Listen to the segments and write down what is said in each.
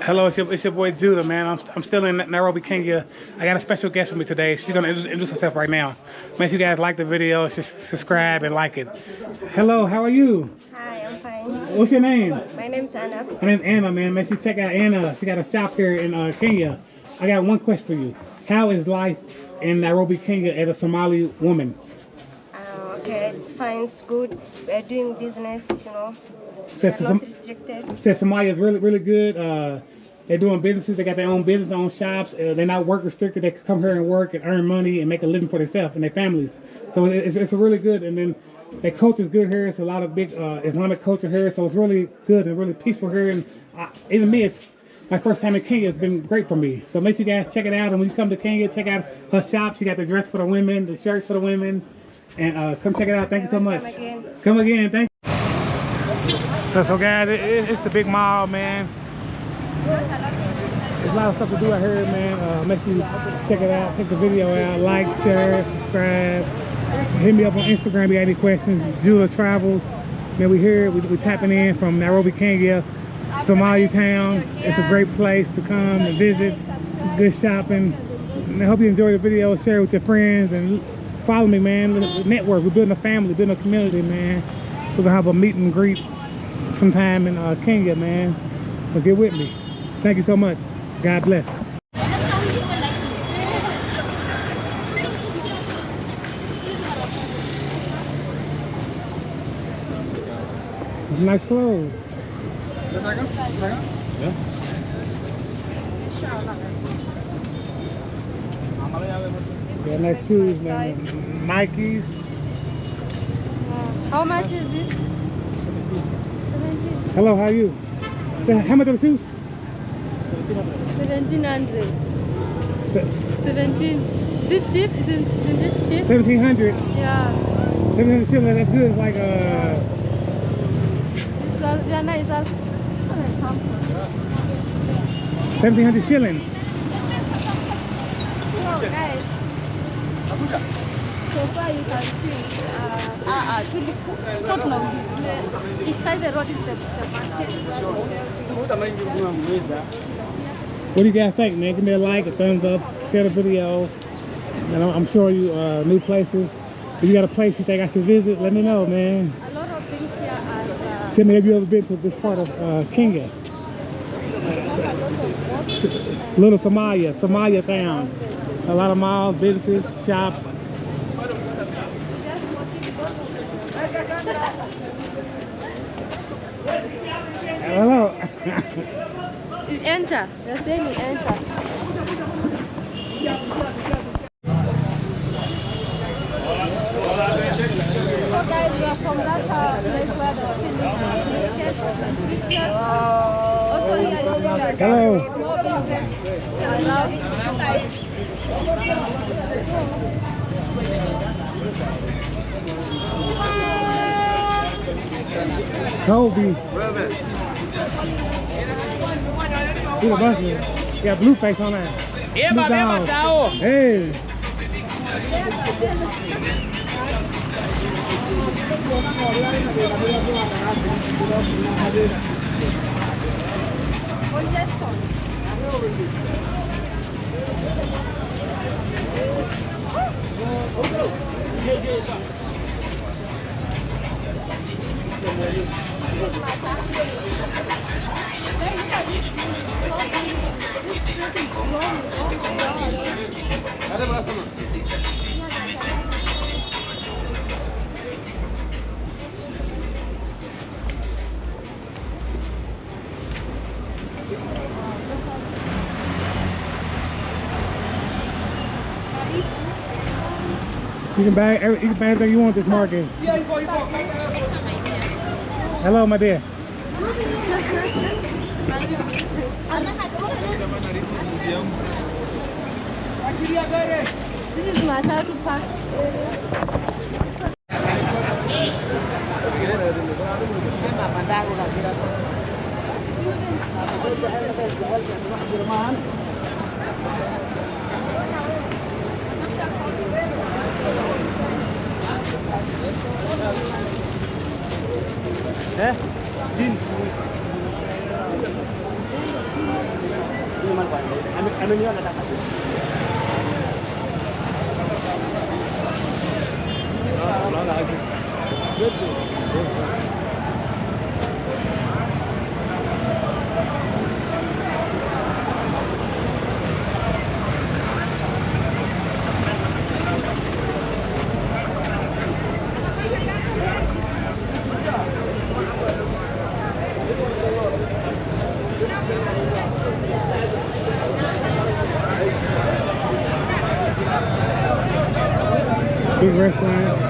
Hello, it's your boy Judah, man. I'm still in Nairobi, Kenya. I got a special guest with me today. She's gonna introduce herself right now. Make sure you guys like the video, just subscribe and like it. Hello, how are you? Hi, I'm fine. What's your name? My name's Anna. My name's Anna, man. Make sure you check out Anna. She got a shop here in Kenya. I got one question for you. How is life in Nairobi, Kenya as a Somali woman? Okay, it's fine, it's good. We're doing business, you know. Says We're not restricted. Says Somalia is really good. They're doing businesses. They got their own business, own shops. They're not work restricted. They can come here and work and earn money and make a living for themselves and their families. So it's a really good. And then their culture is good here. It's a lot of big Islamic culture here. So it's really good and really peaceful here. And even me, it's my first time in Kenya. It's been great for me. So make sure you guys check it out. And when you come to Kenya, check out her shop. She got the dress for the women, the shirts for the women. And come check it out. Thank you so much. Come again. Thank you. So guys, it's the big mall, man. There's a lot of stuff to do out here, man. Make sure you check it out, take the video out, like, share, subscribe. Hit me up on Instagram if you got any questions. Judah Travels. Man, we here, we tapping in from Nairobi, Kenya, Somali town. It's a great place to come and visit. Good shopping. And I hope you enjoy the video. Share it with your friends and follow me, man. Network. We're building a family, building a community, man. We're gonna have a meet and greet sometime in Kenya, man. So get with me. Thank you so much. God bless. Nice clothes. Yeah. Yeah, nice shoes, man. Nikes. How much is this? Hello, how are you? How much are the shoes? 1700. 17. Is it cheap? Is it cheap? 1700. Yeah. 700 shillings. That's good. It's like It's all, yeah, nice. 1700 shillings. Oh, guys. So far you can see inside the road is the market. What do you guys think, man? Give me a like, a thumbs up, share the video. And I'm showing you new places. If you got a place you think I should visit, let me know, man. A lot of things here are... Tell me, have you ever been to this part of Kenya? Little Somalia town. A lot of malls, businesses, shops. Hello. You enter. They're saying you enter. So guys, we are from that place where the pictures. Also here you see that Hello. more business. Kobe. Look at Buster. Got blue face on that. Yeah, but hey. You can buy everything you want this market. Hello, my dear. This is my Matatu Park area. Din. Big restaurants.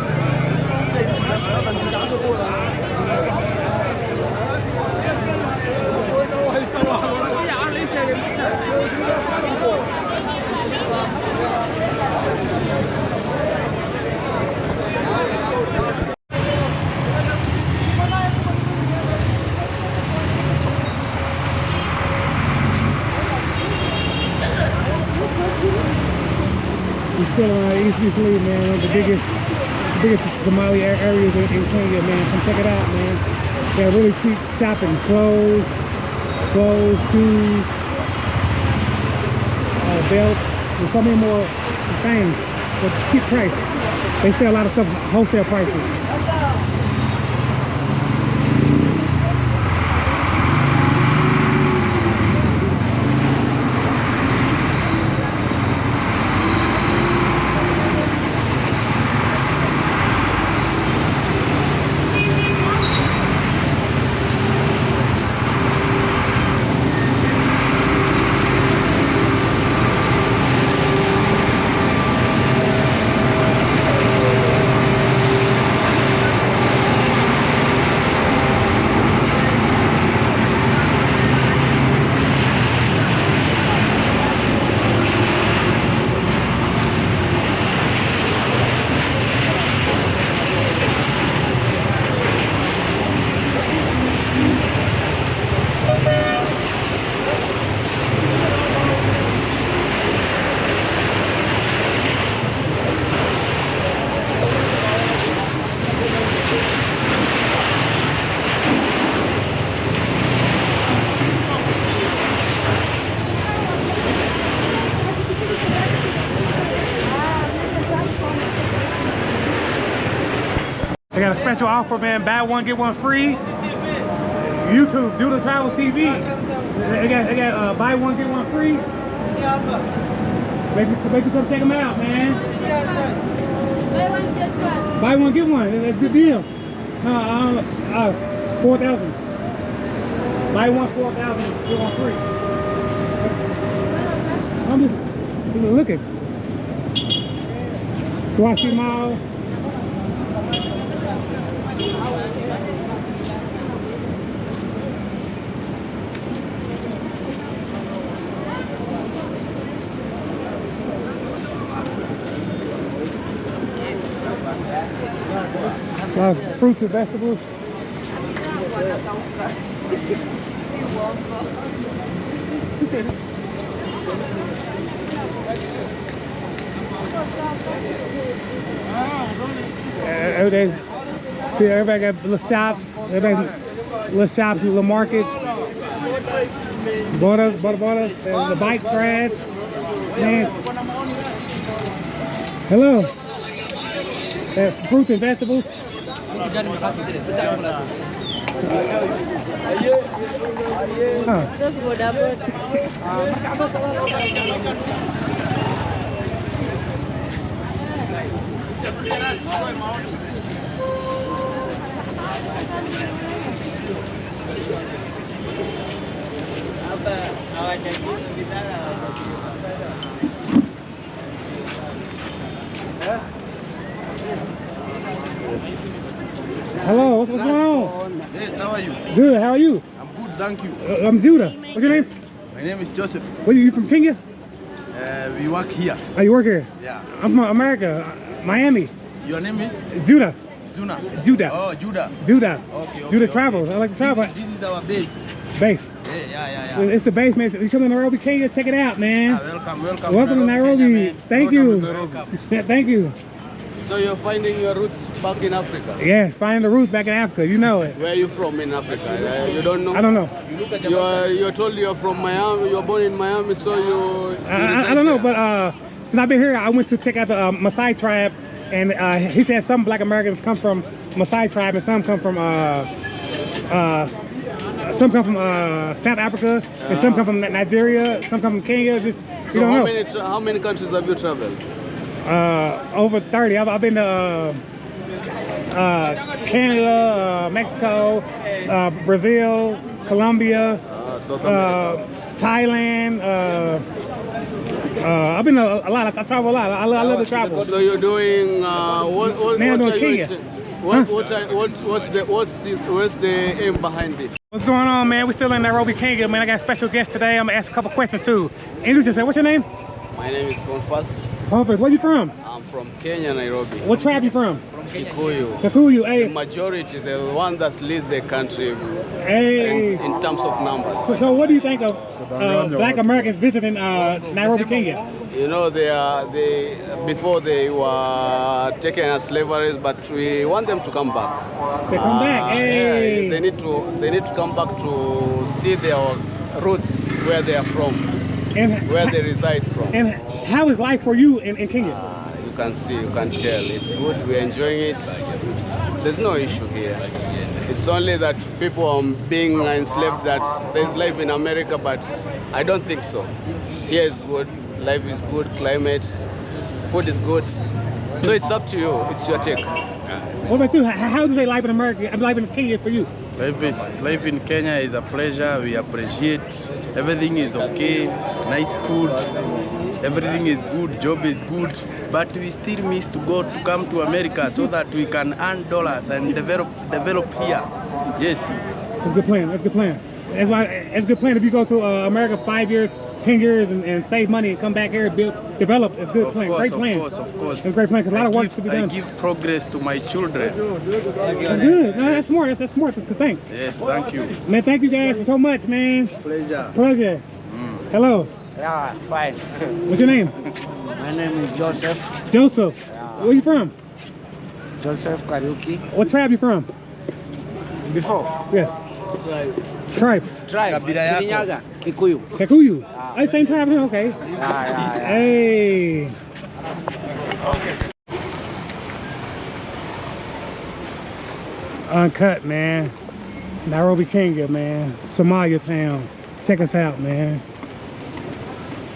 We're still around East Leigh, man. One of the biggest Somali areas in Kenya, man. Come check it out, man. They got really cheap shopping, clothes, shoes, belts, and so many more things for cheap price. They sell a lot of stuff wholesale prices. They got a special offer, man. Buy one, get one free. YouTube, Judah Travels TV. They got buy one, get one free. Make you come check them out, man. Buy one, get one. Buy one, get one. That's a good deal. 4,000. Buy one, 4,000, get one free. I'm just looking. Swasi Mall. A lot of fruits and vegetables. Everybody got little shops. Little shops, little markets. Bought us, the bike rides. Man. Hello. Fruits and vegetables. Hello, what's going on? Yes, how are you? Good, how are you? I'm good, thank you. I'm Judah. What's your name? My name is Joseph. Where you from, Kenya? We work here. Oh, you work here? Yeah. I'm from America, Miami. Your name is? Judah. Zuna. Judah. Oh, Judah. Judah. Okay, Judah okay. Travels. I like to travel. This is our base. Base. Yeah. It's the base, man. You come to Nairobi, Kenya, check it out, man. Welcome. Welcome to Nairobi. Kenya, man. Thank Welcome you. to Nairobi. Thank you. So you're finding your roots back in Africa? Yes, finding the roots back in Africa. You know it. Where are you from in Africa? You don't know? I don't know. You're told you're from Miami. You're born in Miami, so you. I don't know, but since I've been here, I went to check out the Maasai tribe, and he said some Black Americans come from Maasai tribe, and some come from South Africa, and some come from Nigeria, some come from Kenya. Just So you don't know. how many countries have you traveled? Over 30. I've been to Canada, Mexico, Brazil, Colombia, South America. Thailand. I've been to a lot. I travel a lot. I love to travel. So you're doing what? Now I'm What doing are you Kenya. What's the aim behind this? What's going on, man? We're still in Nairobi, Kenya, man. I got a special guest today. I'm gonna ask a couple questions too. Introduce yourself. What's your name? My name is Bonfas. Office. Where you from? I'm from Kenya, Nairobi. What tribe you from? Kikuyu. Kikuyu. The Hey. majority, the one that leads the country Hey. in terms of numbers. So what do you think of Black Americans visiting Nairobi, Kenya? You know, before they were taken as slavery, but we want them to come back. They come back. Hey. Yeah, they need to come back to see their roots, where they are from, And where they reside from. And how is life for you in Kenya? You can see, you can tell. It's good. We're enjoying it. There's no issue here. It's only that people are being enslaved, that there's life in America, but I don't think so. Here is good. Life is good. Climate, food is good. So it's up to you. It's your take. What about you? How do they life in America? Life in Kenya is for you? Life in Kenya is a pleasure. We appreciate everything is okay, nice food, everything is good, job is good, but we still miss to come to America so that we can earn dollars and develop here. Yes. That's a good plan. That's a good plan. That's why it's a good plan if you go to America 5 years, 10 years and save money and come back here and develop. It's a good plan. Great plan. Of course. It's a great plan because a lot of work to be done. I give progress to my children. That's good. No, that's smart. That's smart to think. Yes, thank you. Man, thank you guys so much, man. Pleasure. Pleasure. Hello. Yeah, fine. What's your name? My name is Joseph. Joseph. Where you from? Joseph Kariuki. What tribe you from? Before. Yes. Tribe. Kabila yako. Kirinyaga. Kikuyu. Kikuyu. Hey, same tribe. Okay. Yeah. Hey. Uncut, man. Nairobi, Kenya, man. Somalia town. Check us out, man.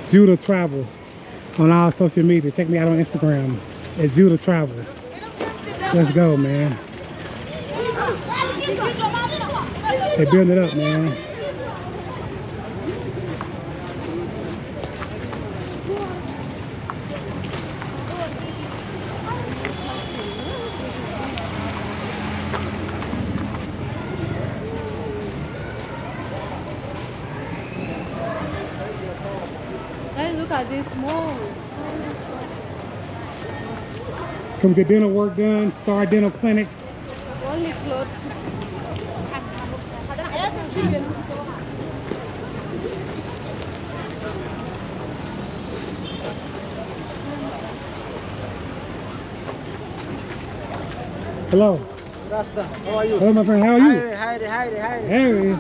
Judah Travels on all social media. Check me out on Instagram at Judah Travels. Let's go, man. They building it up, man. Guys, look at this mall. Come get dental work done, Star Dental Clinics. Only clothes. Hello. Rasta, how are you? Hello, my friend. How are you? Hi. Hey.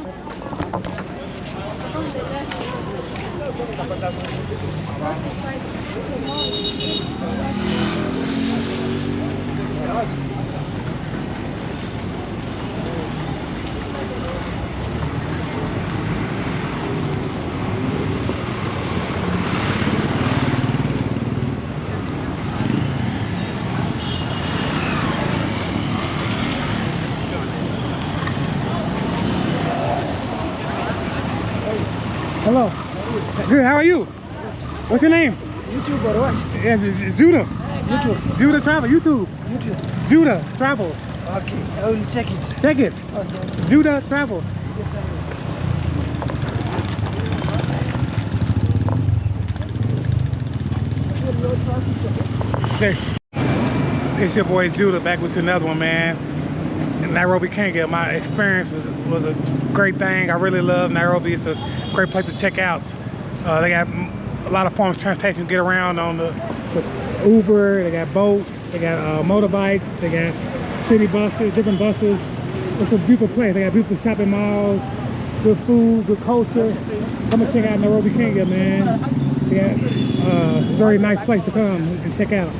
Hello. Good. How are you? What's your name? YouTube or what? Yeah, Judah. YouTube. Judah Travel. YouTube. Judah Travel. Okay, I will check it. Check it. Okay. Judah Travel. Okay. It's your boy Judah back with another one, man. In Nairobi, Kenya. My experience was a great thing. I really love Nairobi. It's a great place to check out. They got a lot of forms of transportation to get around on the Uber. They got boat. They got motorbikes. They got city buses, different buses. It's a beautiful place. They got beautiful shopping malls, good food, good culture. Come and check out Nairobi, Kenya, man. Yeah, very nice place to come and check out.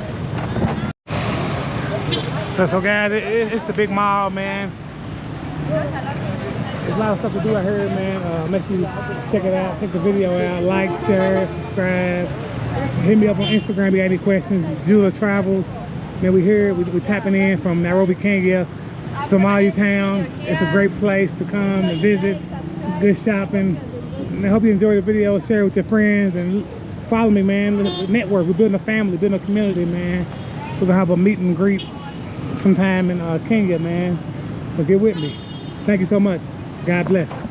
So guys, it's the big mall, man. There's a lot of stuff to do out here, man. Make sure you check it out, check the video out, like, share, subscribe. Hit me up on Instagram if you got any questions. Jula Travels. Man, we here, we tapping in from Nairobi, Kenya, Somali town. It's a great place to come and visit. Good shopping. And I hope you enjoy the video. Share it with your friends and follow me, man. Network. We're building a family, building a community, man. We're gonna have a meet and greet sometime in Kenya, man. So get with me. Thank you so much. God bless.